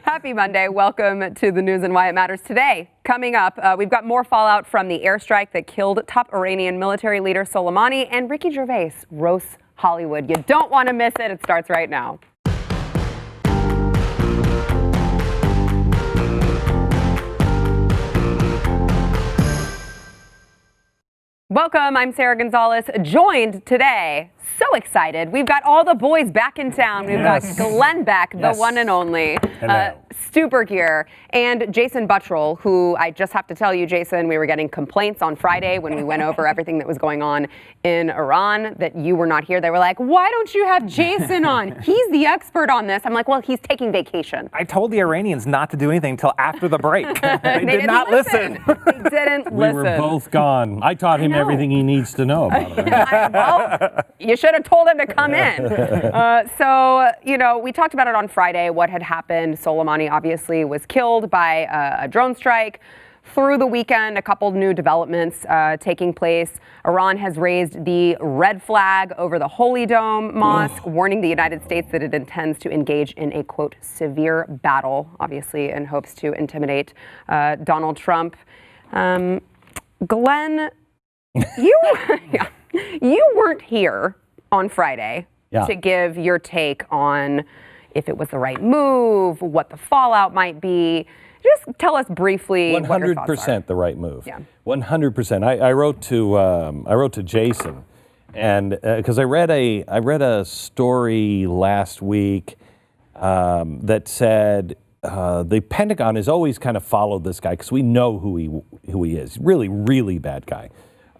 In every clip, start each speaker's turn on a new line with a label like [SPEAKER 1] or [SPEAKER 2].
[SPEAKER 1] Happy Monday. Welcome to the news and why it matters today. Coming up, we've got more fallout from the airstrike that killed top Iranian military leader Soleimani, and Ricky Gervais roasts Hollywood. You don't want to miss it. It starts right now. Welcome, I'm Sarah Gonzalez, joined today, so excited. We've got all the boys back in town. We've got Glenn back, the one and only, Stuber here, and Jason Buttrell, who I just have to tell you, Jason, we were getting complaints on Friday when we went over everything that was going on in Iran that you were not here. They were like, why don't you have Jason on? He's the expert on this. I'm like, well, he's taking vacation.
[SPEAKER 2] I told the Iranians not to do anything until after the break. They did not listen.
[SPEAKER 1] They didn't listen.
[SPEAKER 3] We were both gone. I taught him everything he needs to know about it.
[SPEAKER 1] Well, you should have told him to come in. We talked about it on Friday, what had happened. Soleimani obviously was killed by a drone strike. Through the weekend, a couple new developments taking place. Iran has raised the red flag over the Holy Dome Mosque, warning the United States that it intends to engage in a, quote, severe battle, obviously in hopes to intimidate Donald Trump. Glenn, you weren't here on Friday to give your take on if it was the right move, what the fallout might be. Just tell us briefly.
[SPEAKER 3] 100% the right move. Yeah. 100%. I wrote to Jason, and because I read a story last week that said the Pentagon has always kind of followed this guy because we know who he is. Really, really bad guy.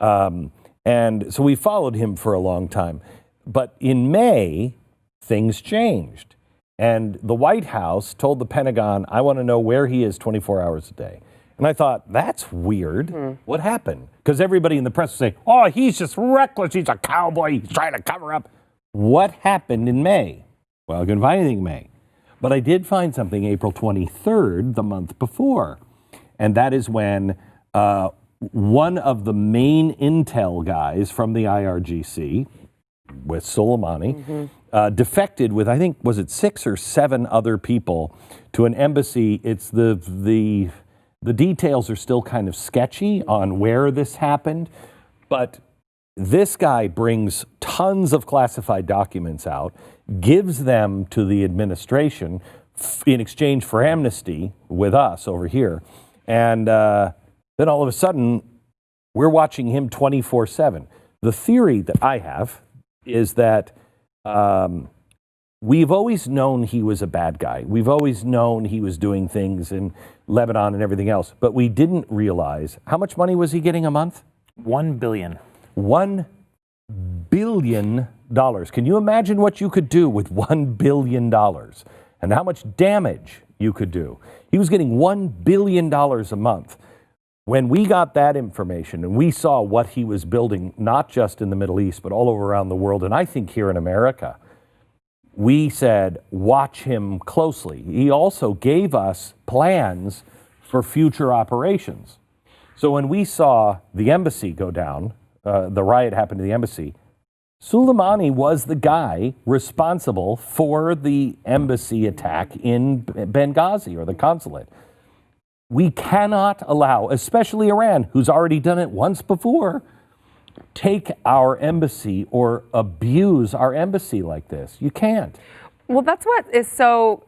[SPEAKER 3] And so we followed him for a long time. But in May, things changed. And the White House told the Pentagon, I want to know where he is 24 hours a day. And I thought, that's weird. What happened? Because everybody in the press was saying, oh, he's just reckless. He's a cowboy. He's trying to cover up. What happened in May? Well, I couldn't find anything in May. But I did find something April 23rd, the month before. And that is when one of the main intel guys from the IRGC, with Soleimani, defected with, I think, was it 6 or 7 other people to an embassy. It's the details are still kind of sketchy on where this happened, but this guy brings tons of classified documents out, gives them to the administration in exchange for amnesty with us over here, and then all of a sudden, we're watching him 24/7. The theory that I have is that we've always known he was a bad guy. We've always known he was doing things in Lebanon and everything else, but we didn't realize how much money was he getting a month?
[SPEAKER 2] $1 billion.
[SPEAKER 3] $1 billion. Can you imagine what you could do with $1 billion and how much damage you could do? He was getting $1 billion a month. When we got that information and we saw what he was building, not just in the Middle East, but all over around the world, and I think here in America, we said, watch him closely. He also gave us plans for future operations. So when we saw the embassy go down, the riot happened to the embassy, Soleimani was the guy responsible for the embassy attack in Benghazi, or the consulate. We cannot allow, especially Iran, who's already done it once before, take our embassy or abuse our embassy like this. You can't.
[SPEAKER 1] Well, that's what is so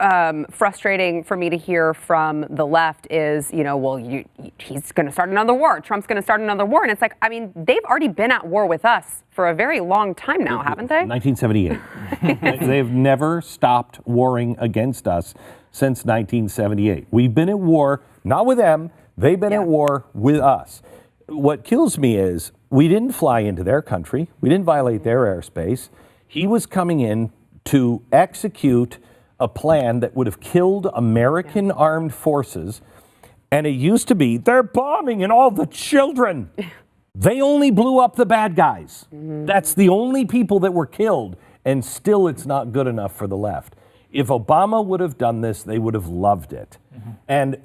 [SPEAKER 1] frustrating for me to hear from the left is, he's going to start another war. Trump's going to start another war. And it's like, I mean, they've already been at war with us for a very long time now, haven't they?
[SPEAKER 3] 1978. They've never stopped warring against us since 1978. We've been at war, not with them. They've been at war with us. What kills me is we didn't fly into their country. We didn't violate their airspace. He was coming in to execute a plan that would have killed American armed forces. And it used to be, they're bombing and all the children. They only blew up the bad guys. That's the only people that were killed. And still it's not good enough for the left. If Obama would have done this, they would have loved it. And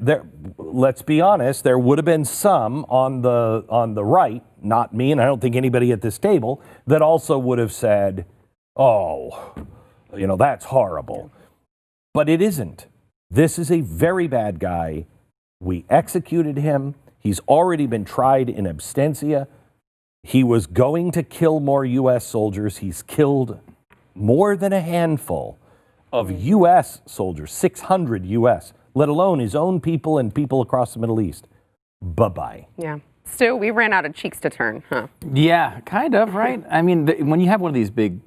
[SPEAKER 3] let's be honest, there would have been some on the right, not me, and I don't think anybody at this table, that also would have said, oh, that's horrible. But it isn't. This is a very bad guy. We executed him. He's already been tried in absentia. He was going to kill more U.S. soldiers. He's killed more than a handful of U.S. soldiers, 600 U.S., let alone his own people and people across the Middle East. Bye-bye.
[SPEAKER 1] Yeah. Stu, we ran out of cheeks to turn, huh?
[SPEAKER 2] Yeah, kind of, right? I mean, when you have one of these big,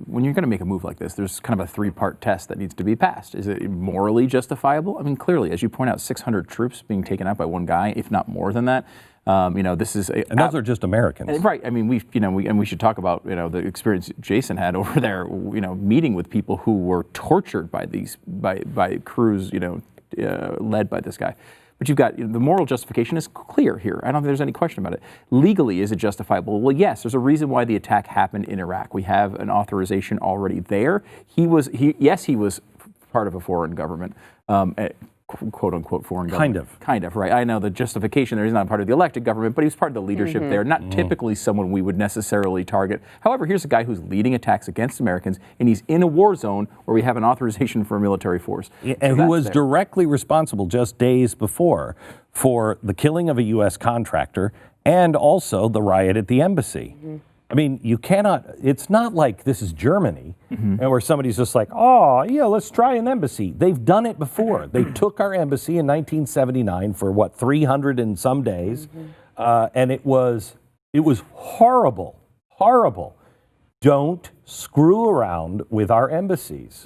[SPEAKER 2] when you're going to make a move like this, there's kind of a three-part test that needs to be passed. Is it morally justifiable? I mean, clearly, as you point out, 600 troops being taken out by one guy, if not more than that. This is
[SPEAKER 3] and those are just Americans,
[SPEAKER 2] right? I mean, we should talk about the experience Jason had over there. Meeting with people who were tortured by these by crews, led by this guy. But you've got the moral justification is clear here. I don't think there's any question about it. Legally, is it justifiable? Well, yes. There's a reason why the attack happened in Iraq. We have an authorization already there. He was part of a foreign government. Quote unquote foreign government. Kind of, right. I know the justification there, he's not part of the elected government, but he was part of the leadership there. Not typically someone we would necessarily target. However, here's a guy who's leading attacks against Americans, and he's in a war zone where we have an authorization for a military force.
[SPEAKER 3] And who was directly responsible just days before for the killing of a U.S. contractor and also the riot at the embassy. I mean, you cannot, it's not like this is Germany and where somebody's just like, oh, yeah, let's try an embassy. They've done it before. They took our embassy in 1979 for 300 and some days. And it was horrible, horrible. Don't screw around with our embassies.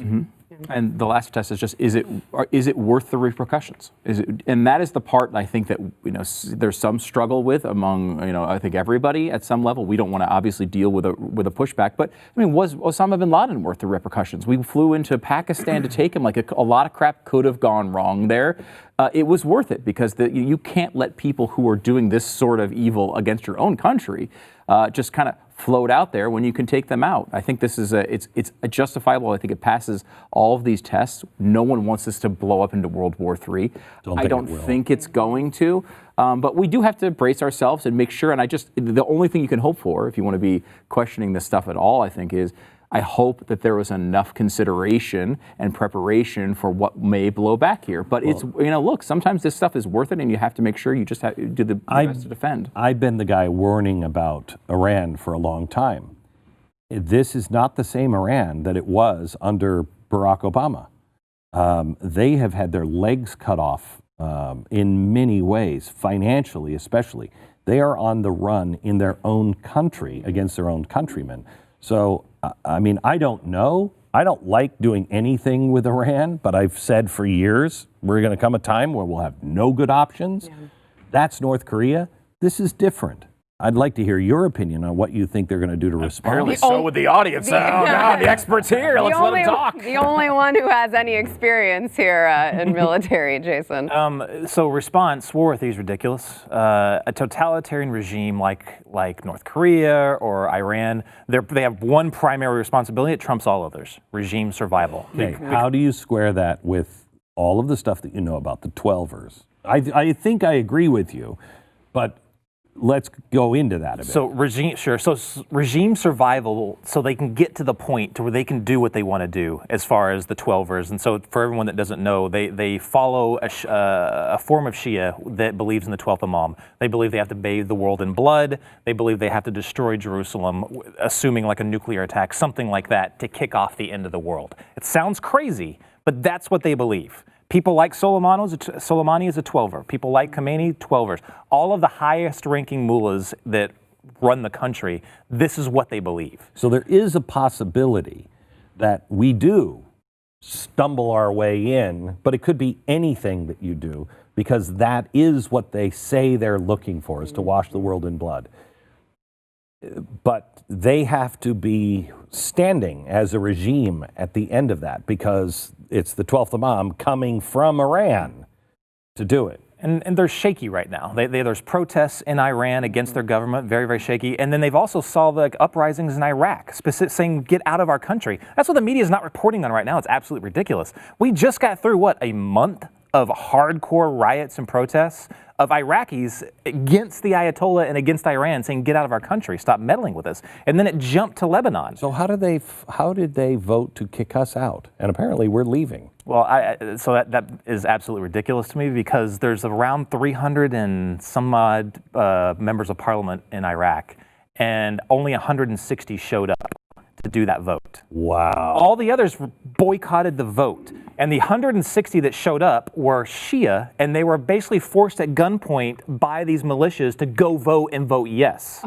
[SPEAKER 2] And the last test is just, is it worth the repercussions? And that is the part I think that there's some struggle with among I think everybody at some level. We don't want to obviously deal with a pushback, but I mean, was Osama bin Laden worth the repercussions? We flew into Pakistan to take him. Like a lot of crap could have gone wrong there. It was worth it because you can't let people who are doing this sort of evil against your own country just kind of float out there when you can take them out. I think this is it's justifiable. I think it passes all of these tests. No one wants this to blow up into World War III. I don't think it's going to. But we do have to brace ourselves and make sure. And the only thing you can hope for, if you want to be questioning this stuff at all, I think is, I hope that there was enough consideration and preparation for what may blow back here. But it's, look, sometimes this stuff is worth it, and you have to make sure you just do the best to defend. I've
[SPEAKER 3] been the guy warning about Iran for a long time. This is not the same Iran that it was under Barack Obama. They have had their legs cut off in many ways, financially especially. They are on the run in their own country against their own countrymen. So, I mean, I don't know. I don't like doing anything with Iran, but I've said for years, we're going to come a time where we'll have no good options. Yeah. That's North Korea. This is different. I'd like to hear your opinion on what you think they're going to do to respond.
[SPEAKER 2] Apparently so with the audience. The experts here. Let's let them talk.
[SPEAKER 1] The only one who has any experience here in military, Jason.
[SPEAKER 4] So response, war with is ridiculous. A totalitarian regime like North Korea or Iran, they have one primary responsibility. It trumps all others: regime survival.
[SPEAKER 3] Okay. How do you square that with all of the stuff that you know about the 12ers? I think I agree with you, but let's go into that a bit.
[SPEAKER 4] So regime survival, so they can get to the point to where they can do what they want to do as far as the 12ers. And so for everyone that doesn't know, they follow a form of Shia that believes in the 12th Imam. They believe they have to bathe the world in blood. They believe they have to destroy Jerusalem, assuming like a nuclear attack, something like that, to kick off the end of the world. It sounds crazy, but that's what they believe. People like Soleimani is a 12er. People like Khomeini, 12ers. All of the highest ranking mullahs that run the country, this is what they believe.
[SPEAKER 3] So there is a possibility that we do stumble our way in, but it could be anything that you do, because that is what they say they're looking for, is to wash the world in blood. But they have to be standing as a regime at the end of that, because it's the 12th Imam coming from Iran to do it.
[SPEAKER 4] And they're shaky right now. There's protests in Iran against their government, very, very shaky. And then they've also saw the uprisings in Iraq, saying, get out of our country. That's what the media is not reporting on right now. It's absolutely ridiculous. We just got through, a month of hardcore riots and protests of Iraqis against the Ayatollah and against Iran, saying, get out of our country, stop meddling with us. And then it jumped to Lebanon.
[SPEAKER 3] So how did they vote to kick us out? And apparently we're leaving.
[SPEAKER 4] Well, so that is absolutely ridiculous to me, because there's around 300 and some odd members of parliament in Iraq, and only 160 showed up to do that vote.
[SPEAKER 3] Wow.
[SPEAKER 4] All the others boycotted the vote. And the 160 that showed up were Shia, and they were basically forced at gunpoint by these militias to go vote and vote yes.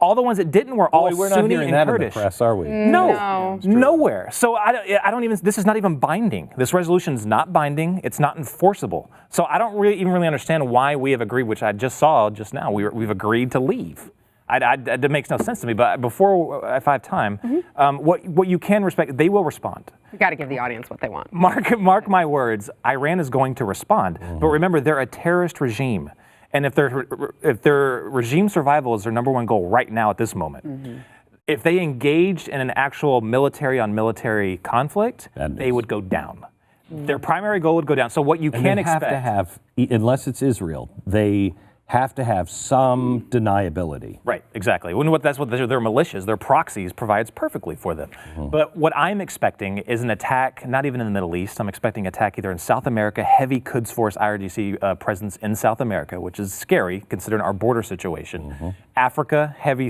[SPEAKER 4] All the ones that didn't were all
[SPEAKER 3] we're
[SPEAKER 4] Sunni
[SPEAKER 3] not hearing
[SPEAKER 4] and
[SPEAKER 3] that
[SPEAKER 4] Kurdish.
[SPEAKER 3] in the press, are we?
[SPEAKER 4] No, nowhere. So I don't even. This is not even binding. This resolution is not binding. It's not enforceable. So I don't even really understand why we have agreed, which I just saw just now. We've agreed to leave. That makes no sense to me. But before, if I have time, what you can respect, they will respond.
[SPEAKER 1] You got to give the audience what they want.
[SPEAKER 4] Mark my words. Iran is going to respond. But remember, they're a terrorist regime. And if their regime survival is their number one goal right now at this moment, if they engaged in an actual military on military conflict, they would go down. Their primary goal would go down. So what you can expect,
[SPEAKER 3] they have to have, unless it's Israel, they have to have some deniability.
[SPEAKER 4] Right, exactly. That's what their militias, their proxies provides perfectly for them. But what I'm expecting is an attack, not even in the Middle East. I'm expecting attack either in South America, heavy Quds Force IRGC presence in South America, which is scary considering our border situation. Africa, heavy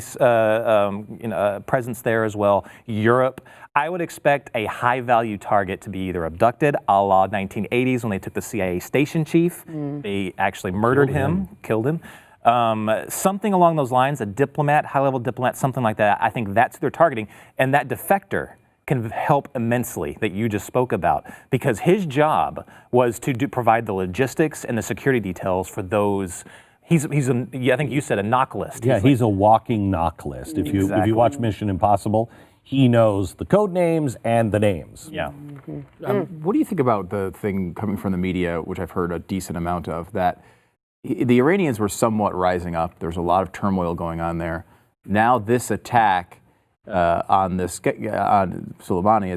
[SPEAKER 4] presence there as well. Europe. I would expect a high-value target to be either abducted, a la 1980s when they took the CIA station chief. They actually murdered him, killed him. Something along those lines, a diplomat, high-level diplomat, something like that. I think that's who they're targeting. And that defector can help immensely that you just spoke about, because his job was to provide the logistics and the security details for those. I think you said a knock list.
[SPEAKER 3] Yeah, he's a walking knock list. If you watch Mission Impossible, he knows the code names and the names.
[SPEAKER 4] Yeah.
[SPEAKER 2] What do you think about the thing coming from the media, which I've heard a decent amount of, that the Iranians were somewhat rising up? There's a lot of turmoil going on there. Now this attack on Soleimani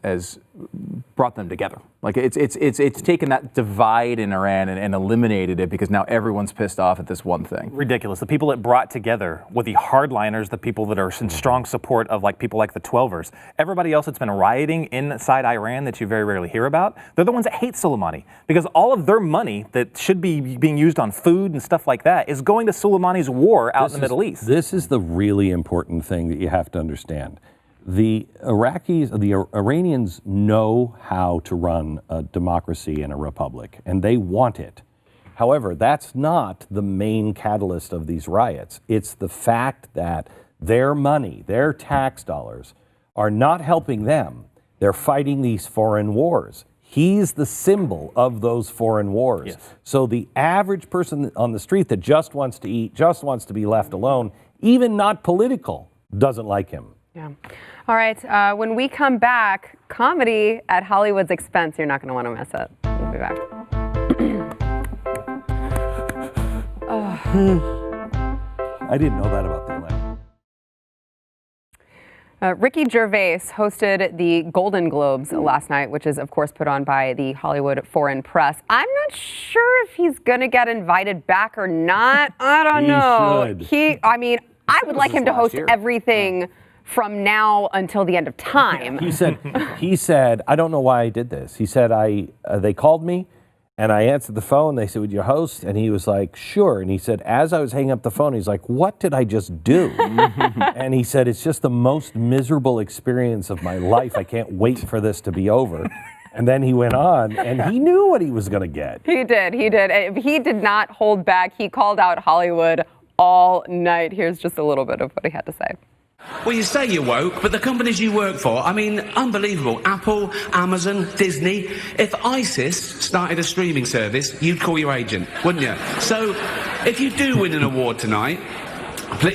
[SPEAKER 2] has brought them together. Like it's taken that divide in Iran and eliminated it, because now everyone's pissed off at this one thing.
[SPEAKER 4] Ridiculous. The people it brought together were the hardliners, the people that are in strong support of people like the 12ers. Everybody else that's been rioting inside Iran that you very rarely hear about, they're the ones that hate Soleimani, because all of their money that should be being used on food and stuff like that is going to Soleimani's war out in the Middle East.
[SPEAKER 3] This is the really important thing that you have to understand. The Iranians know how to run a democracy and a republic, and they want it. However, that's not the main catalyst of these riots. It's the fact that their money, their tax dollars, are not helping them. They're fighting these foreign wars. He's the symbol of those foreign wars.
[SPEAKER 4] Yes.
[SPEAKER 3] So the average person on the street that just wants to eat, just wants to be left alone, even not political, doesn't like him.
[SPEAKER 1] Yeah. All right. When we come back, comedy at Hollywood's expense. You're not going to want to miss it. We'll be back.
[SPEAKER 3] I didn't know that about the election.
[SPEAKER 1] Ricky Gervais hosted the Golden Globes last night, which is, of course, put on by the Hollywood Foreign Press. I'm not sure if he's going to get invited back or not. I don't know.
[SPEAKER 3] Should.
[SPEAKER 1] I would like him to host everything from now until the end of time.
[SPEAKER 3] He said, I don't know why I did this. He said, they called me and I answered the phone. They said, would you host? And he was like, sure. And he said, as I was hanging up the phone, he's like, what did I just do? And he said, it's just the most miserable experience of my life. I can't wait for this to be over. And then he went on, and he knew what he was going to get.
[SPEAKER 1] He did. He did not hold back. He called out Hollywood all night. Here's just a little bit of what he had to say.
[SPEAKER 5] Well, you say you're woke, but the companies you work for, unbelievable. Apple, Amazon, Disney. If ISIS started a streaming service, you'd call your agent, wouldn't you? So, if you do win an award tonight,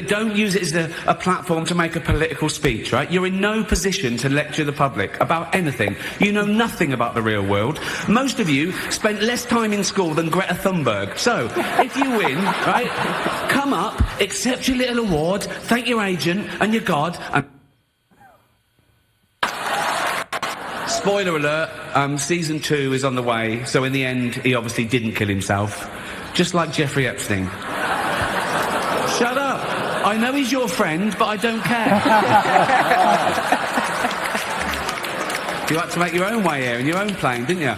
[SPEAKER 5] don't use it as a platform to make a political speech, right? You're in no position to lecture the public about anything. You know nothing about the real world. Most of you spent less time in school than Greta Thunberg. So, if you win, right, come up, accept your little award, thank your agent and your God, and... Spoiler alert, season 2 is on the way, so in the end, he obviously didn't kill himself. just like Jeffrey Epstein. Shut up. I know he's your friend, but I don't care. You had to make your own way here in your own plane, didn't you?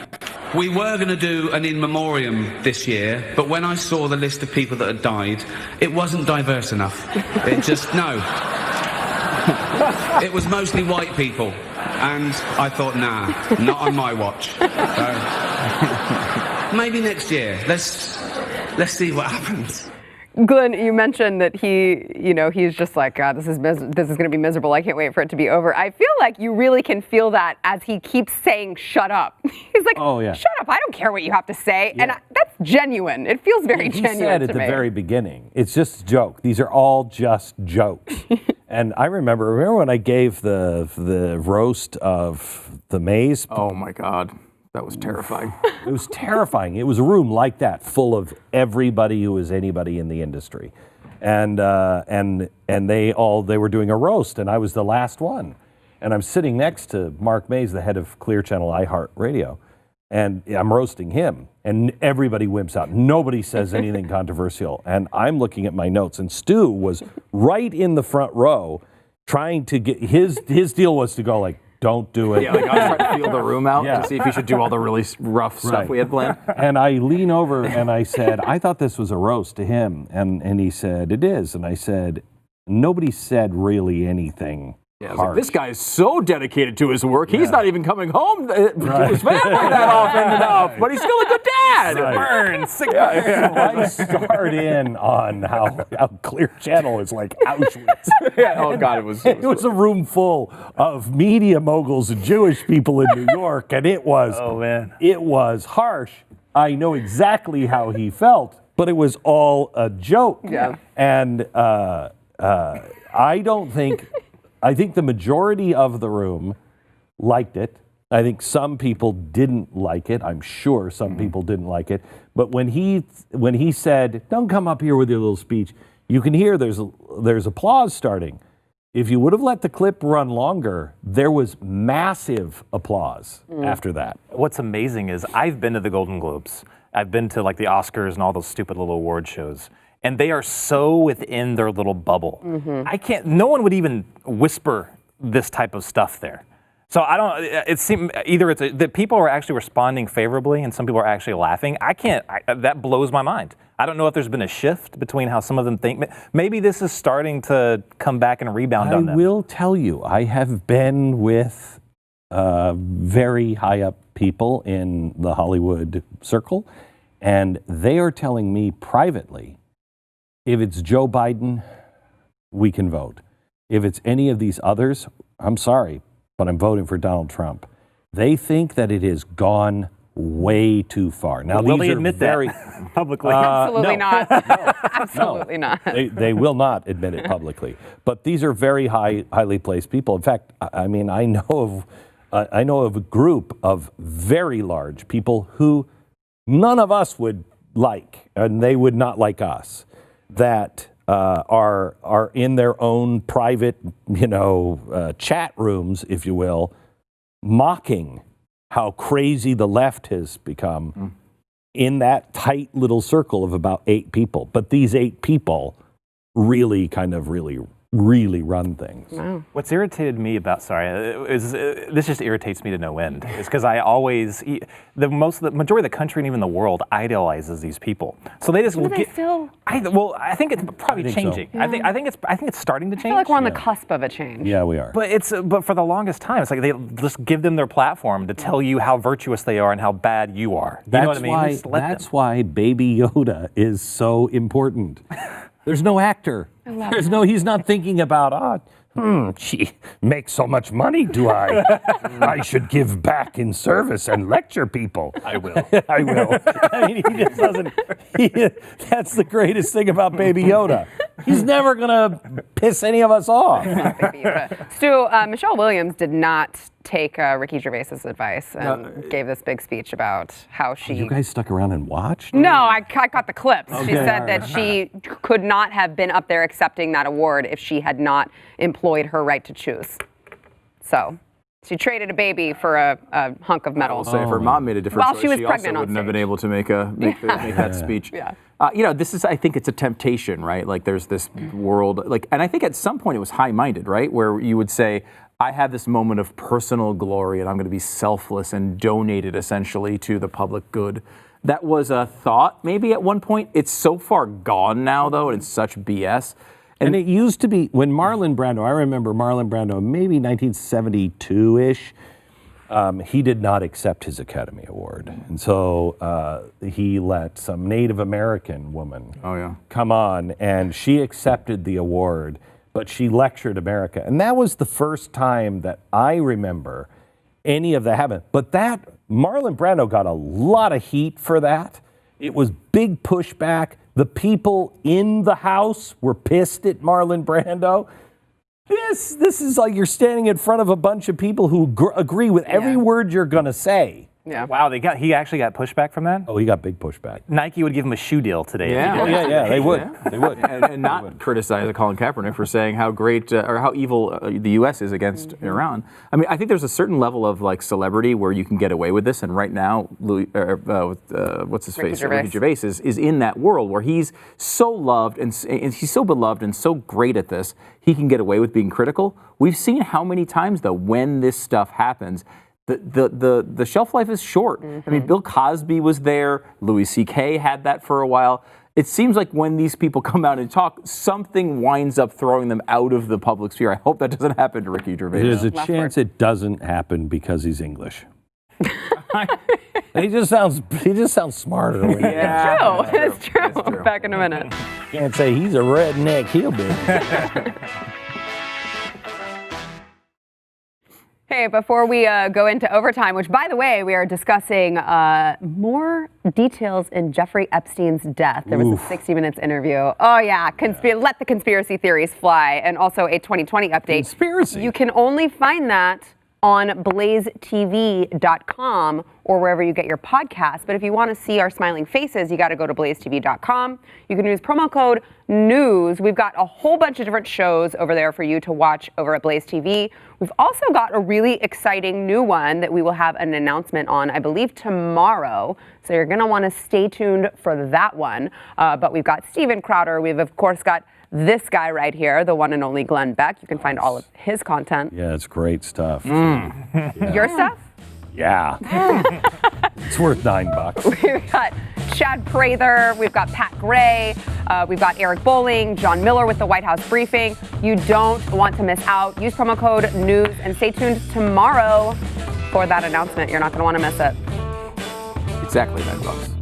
[SPEAKER 5] We were going to do an in memoriam this year, but when I saw the list of people that had died, it wasn't diverse enough. It just, no. It was mostly white people. And I thought, nah, not on my watch. So, maybe next year. Let's see what happens.
[SPEAKER 1] Glenn, you mentioned that he's just like, God, this is going to be miserable. I can't wait for it to be over. I feel like you really can feel that as he keeps saying, shut up. He's like,
[SPEAKER 3] oh, yeah.
[SPEAKER 1] Shut up. I don't care what you have to say. Yeah. And that's genuine. It feels very genuine to me. He said
[SPEAKER 3] at the very beginning, it's just a joke. These are all just jokes. And I remember when I gave the roast of the maize.
[SPEAKER 2] Oh, my God. That was terrifying.
[SPEAKER 3] It was terrifying. It was a room like that, full of everybody who was anybody in the industry, and they were doing a roast, and I was the last one, and I'm sitting next to Mark Mays, the head of Clear Channel iHeartRadio, and I'm roasting him, and everybody wimps out. Nobody says anything controversial, and I'm looking at my notes, and Stu was right in the front row, trying to get his deal was to go like, don't do it.
[SPEAKER 2] Yeah, like I was trying to feel the room out to see if he should do all the really rough stuff we had planned.
[SPEAKER 3] And I lean over and I said, I thought this was a roast to him. And he said, it is. And I said, nobody said really anything harsh.
[SPEAKER 2] Like, this guy is so dedicated to his work. He's not even coming home to his family that often enough, but he's still a good dad.
[SPEAKER 3] Burn, sick burn. So I start in on how Clear Channel is like Auschwitz.
[SPEAKER 2] Oh, God, it was
[SPEAKER 3] a room full of media moguls and Jewish people in New York, and it was, it was harsh. I know exactly how he felt, but it was all a joke.
[SPEAKER 1] Yeah.
[SPEAKER 3] And I think the majority of the room liked it. I think some people didn't like it. I'm sure some people didn't like it. But when he said, "Don't come up here with your little speech," you can hear there's applause starting. If you would have let the clip run longer, there was massive applause after that.
[SPEAKER 4] What's amazing is I've been to the Golden Globes. I've been to like the Oscars and all those stupid little award shows. And they are so within their little bubble. No one would even whisper this type of stuff there. So it seems either that people are actually responding favorably and some people are actually laughing. That blows my mind. I don't know if there's been a shift between how some of them think. Maybe this is starting to come back and rebound on them.
[SPEAKER 3] I will tell you, I have been with very high up people in the Hollywood circle, and they are telling me privately, if it's Joe Biden, we can vote. If it's any of these others, I'm sorry, but I'm voting for Donald Trump. They think that it has gone way too far. Now,
[SPEAKER 4] will they admit that publicly?
[SPEAKER 1] Absolutely
[SPEAKER 3] no.
[SPEAKER 1] not.
[SPEAKER 3] No.
[SPEAKER 1] Absolutely not.
[SPEAKER 3] They will not admit it publicly. But these are very highly placed people. In fact, I mean, I know of a group of very large people who none of us would like, and they would not like us, that are in their own private, chat rooms, if you will, mocking how crazy the left has become in that tight little circle of about 8 people. But these 8 people really really run things.
[SPEAKER 1] Wow.
[SPEAKER 4] What's irritated me about, this just irritates me to no end, is because I always, the majority of the country and even the world idolizes these people. So they just I think it's probably changing.
[SPEAKER 1] So. Yeah.
[SPEAKER 4] I think it's starting to change.
[SPEAKER 1] I feel like we're on the cusp of a change.
[SPEAKER 3] Yeah, we are.
[SPEAKER 4] But for the longest time, it's like they just give them their platform to tell you how virtuous they are and how bad you are. You know what I mean?
[SPEAKER 3] That's why Baby Yoda is so important. There's no actor. He's not thinking about, she makes so much money, do I? I should give back in service and lecture people.
[SPEAKER 4] I will.
[SPEAKER 3] I will. I mean, he just doesn't, that's the greatest thing about Baby Yoda. He's never going to piss any of us off.
[SPEAKER 1] Stu, Michelle Williams did not take Ricky Gervais's advice and gave this big speech about how she...
[SPEAKER 3] You guys stuck around and watched?
[SPEAKER 1] No, I caught the clips. Okay, she said that she could not have been up there accepting that award if she had not employed her right to choose. So... She traded a baby for a hunk of metal.
[SPEAKER 2] I'll say if her mom made a different
[SPEAKER 1] While
[SPEAKER 2] choice,
[SPEAKER 1] she was
[SPEAKER 2] also
[SPEAKER 1] pregnant on
[SPEAKER 2] wouldn't have been
[SPEAKER 1] stage.
[SPEAKER 2] able to make that speech.
[SPEAKER 1] Yeah.
[SPEAKER 2] This is, I think it's a temptation, right? Like there's this world, and I think at some point it was high-minded, right? Where you would say, I have this moment of personal glory and I'm going to be selfless and donate it essentially to the public good. That was a thought maybe at one point. It's so far gone now, though, and it's such BS.
[SPEAKER 3] And it used to be, when Marlon Brando, I remember Marlon Brando, maybe 1972-ish, he did not accept his Academy Award. And so he let some Native American woman come on, and she accepted the award, but she lectured America. And that was the first time that I remember any of that happened. But Marlon Brando got a lot of heat for that. It was big pushback. The people in the house were pissed at Marlon Brando. This is like you're standing in front of a bunch of people who agree with every word you're going to say.
[SPEAKER 1] Yeah.
[SPEAKER 4] Wow, he actually got pushback from that?
[SPEAKER 3] Oh, he got big pushback.
[SPEAKER 4] Nike would give him a shoe deal today.
[SPEAKER 2] Yeah.
[SPEAKER 4] If he did.
[SPEAKER 3] Yeah, they would. They would.
[SPEAKER 2] And not criticize Colin Kaepernick for saying how great or how evil the U.S. is against Iran. I mean, I think there's a certain level of like celebrity where you can get away with this. And right now, what's his face?
[SPEAKER 1] Gervais.
[SPEAKER 2] Ricky Gervais is in that world where he's so loved and he's so beloved and so great at this, he can get away with being critical. We've seen how many times though when this stuff happens. The shelf life is short. I mean, Bill Cosby was there. Louis C.K. had that for a while. It seems like when these people come out and talk, something winds up throwing them out of the public sphere. I hope that doesn't happen to Ricky Gervais.
[SPEAKER 3] There's a chance it doesn't happen because he's English. He just sounds smarter.
[SPEAKER 2] Yeah,
[SPEAKER 1] It's true. Back in a minute.
[SPEAKER 3] Can't say he's a redneck hillbilly.
[SPEAKER 1] Hey, before we go into overtime, which, by the way, we are discussing more details in Jeffrey Epstein's death. There was a 60 Minutes interview. Oh, yeah. Let the conspiracy theories fly. And also a 2020 update.
[SPEAKER 3] Conspiracy.
[SPEAKER 1] You can only find that on BlazeTV.com or wherever you get your podcasts. But if you want to see our smiling faces, you got to go to BlazeTV.com. You can use promo code NEWS. We've got a whole bunch of different shows over there for you to watch over at Blaze TV. We've also got a really exciting new one that we will have an announcement on, I believe, tomorrow. So you're going to want to stay tuned for that one. But we've got Steven Crowder. We've, of course, got this guy right here, the one and only Glenn Beck. You can find all of his content.
[SPEAKER 3] Yeah, it's great stuff.
[SPEAKER 1] Your stuff?
[SPEAKER 3] Yeah. It's worth $9.
[SPEAKER 1] We've got Chad Prather, we've got Pat Gray, we've got Eric Bolling, John Miller with the White House briefing. You don't want to miss out. Use promo code NEWS and stay tuned tomorrow for that announcement. You're not going to want to miss it.
[SPEAKER 2] Exactly $9.